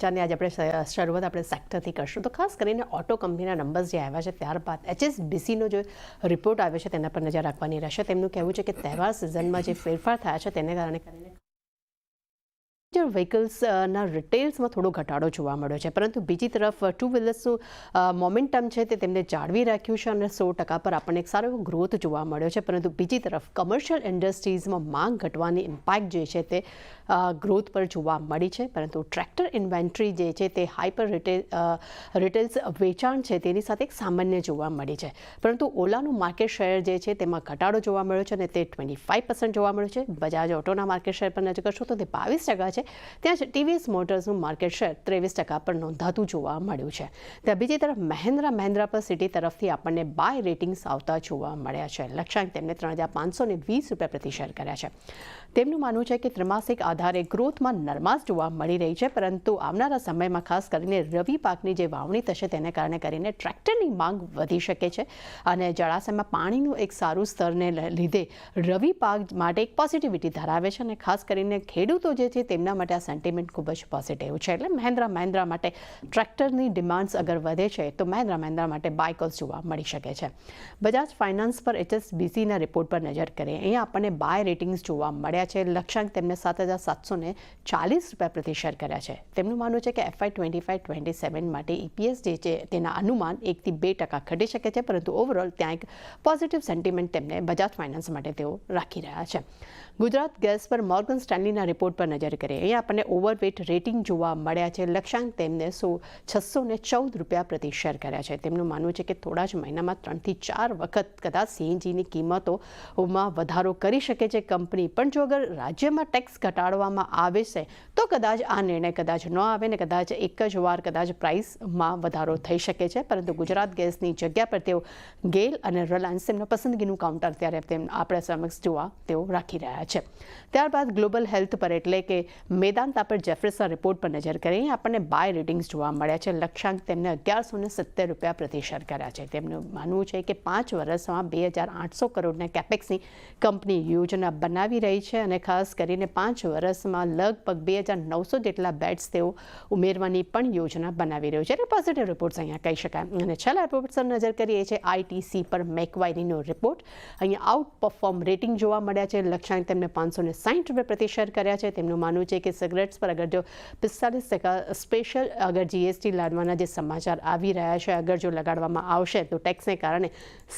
ચર્ચાની આજે આપણે શરૂઆત આપણે સેક્ટરથી કરશું. તો ખાસ કરીને ઓટો કંપનીના નંબર્સ જે આવ્યા છે ત્યારબાદ HSBCનો જે રિપોર્ટ આવ્યો છે તેના પર નજર રાખવાની રહેશે. તેમનું કહેવું છે કે તહેવાર સિઝનમાં જે ફેરફાર થયા છે તેને કારણે વ્હીકલ્સના રિટેલ્સમાં થોડો ઘટાડો જોવા મળ્યો છે, પરંતુ બીજી તરફ ટુ વ્હીલર્સનું મોમેન્ટમ છે તે તેમને જાળવી રાખ્યું છે અને 100% પર આપણને એક સારો એવો ગ્રોથ જોવા મળ્યો છે. પરંતુ બીજી તરફ કમર્શિયલ ઇન્ડસ્ટ્રીઝમાં માંગ ઘટવાની ઇમ્પેક્ટ જે છે તે ગ્રોથ પર જોવા મળી છે. પરંતુ ટ્રેક્ટર ઇન્વેન્ટરી જે છે તે હાઈપર રિટેલ્સ વેચાણ છે તેની સાથે એક સામાન્ય જોવા મળી છે. પરંતુ ઓલાનું માર્કેટ શેર જે છે તેમાં ઘટાડો જોવા મળ્યો છે અને તે 25% જોવા મળ્યું છે. બજાજ ઓટોના માર્કેટ શેર પર નજર કરશો તો તે 22% છે. ત્યાં જ TVS મોટર્સનું માર્કેટ શેર 23% પર નોંધાતું જોવા મળ્યું છે. ત્યાં બીજી તરફ મહિન્દ્રા પર સિટી તરફથી આપણને બાય રેટિંગ્સ આવતા જોવા મળ્યા છે. લક્ષ્યાંક તેમને 3,520 રૂપિયા પ્રતિ શેર કર્યા છે. તેમનું માનવું છે કે ત્રિમાસિક આધારે ગ્રોથમાં નરમાશ જોવા મળી રહી છે, પરંતુ આવનારા સમયમાં ખાસ કરીને રવિ પાકની જે વાવણી થશે તેને કારણે કરીને ટ્રેક્ટરની માંગ વધી શકે છે અને જળાશયમાં પાણીનું એક સારું સ્તરને લીધે રવિ પાક માટે એક પોઝિટિવિટી ધરાવે છે અને ખાસ કરીને ખેડૂતો જે છે તેમના માટે આ સેન્ટિમેન્ટ ખૂબ જ પોઝિટિવ છે. એટલે મહિન્દ્રા માટે ટ્રેક્ટરની ડિમાન્ડ્સ અગર વધે છે તો મહિન્દ્રા માટે બાય કોલ્સ જોવા મળી શકે છે. બજાજ ફાઇનાન્સ પર HSBCના રિપોર્ટ પર નજર કરીએ. અહીંયા આપણને બાય રેટિંગ્સ જોવા મળ્યા છે. લક્ષ્યાંક તેમને 7,740 રૂપિયા પ્રતિ શેર કર્યા છે. તેમનું માનવું છે કે FY 25-27 માટે EPS જે છે તેના અનુમાન 1-2% ઘટી શકે છે, પરંતુ ઓવરઓલ ત્યાં એક પોઝિટિવ સેન્ટિમેન્ટ તેમને બજાજ ફાઇનાન્સ માટે તેઓ રાખી રહ્યા છે. ગુજરાત ગેસ પર મોર્ગન સ્ટેનલીના રિપોર્ટ પર નજર કરીએ. અહીંયા આપણને ઓવરવેટ રેટિંગ જોવા મળ્યા છે. લક્ષ્યાંક તેમને 614 રૂપિયા પ્રતિ શેર કર્યા છે. તેમનું માનવું છે કે થોડા જ મહિનામાં 3-4 વખત કદાચ CNGની કિંમતોમાં વધારો કરી શકે છે કંપની. પણ જો અગર રાજ્યમાં ટેક્સ ઘટાડવામાં આવે છે તો કદાચ આ નિર્ણય કદાચ ન આવે ને કદાચ એક જ વાર કદાચ પ્રાઇસમાં વધારો થઈ શકે છે. પરંતુ ગુજરાત ગેસની જગ્યા પર તેઓ ગેલ અને રિલાયન્સ તેમના પસંદગીનું કાઉન્ટર ત્યારે આપણે સમક્ષ જોવા તેઓ રાખી રહ્યા છે. ત્યારબાદ ગ્લોબલ હેલ્થ પર એટલે કે મેદાંતા પર જેફ્રીસના રિપોર્ટ પર નજર કરીએ. આપણને બાય રેટિંગ્સ જોવા મળ્યા છે. લક્ષ્યાંક તેમને 1,170 રૂપિયા પ્રતિ શેર કર્યા છે. તેમનું માનવું છે કે 5 વર્ષમાં 2,800 કરોડના કેપેક્સની કંપની યોજના બનાવી રહી છે અને ખાસ કરીને 5 વર્ષમાં લગભગ 2,900 જેટલા બેડ્સ તેઓ ઉમેરવાની પણ યોજના બનાવી રહ્યું છે. એટલે પોઝિટિવ રિપોર્ટ્સ અહીંયા કહી શકાય. અને છેલ્લા રિપોર્ટ પર નજર કરીએ છીએ ITC પર મેકવાયરીનો રિપોર્ટ. અહીંયા આઉટ પરફોર્મ રેટિંગ જોવા મળ્યા છે. લક્ષ્યાંક તેમને 560 રૂપિયા પ્રતિ શેર કર્યા છે. તેમનું માનવું છે કે સિગરેટ્સ પર અગર જો 45% સ્પેશિયલ અગર GST લાદવાના જે સમાચાર આવી રહ્યા છે અગર જો લગાડવામાં આવશે તો ટેક્સને કારણે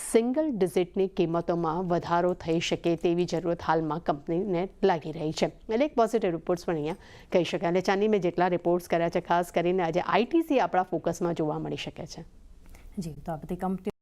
સિંગલ ડિજિટની કિંમતોમાં વધારો થઈ શકે તેવી જરૂરત હાલમાં કંપનીને લાગી રહી છે. એટલે એક પોઝિટિવ રિપોર્ટ્સ પણ અહીંયા કહી શકાય. અને ચાની મેં જેટલા રિપોર્ટ્સ કર્યા છે ખાસ કરીને આજે ITC આપણા ફોકસમાં જોવા મળી શકે છે. જી, તો આ બધી કંપની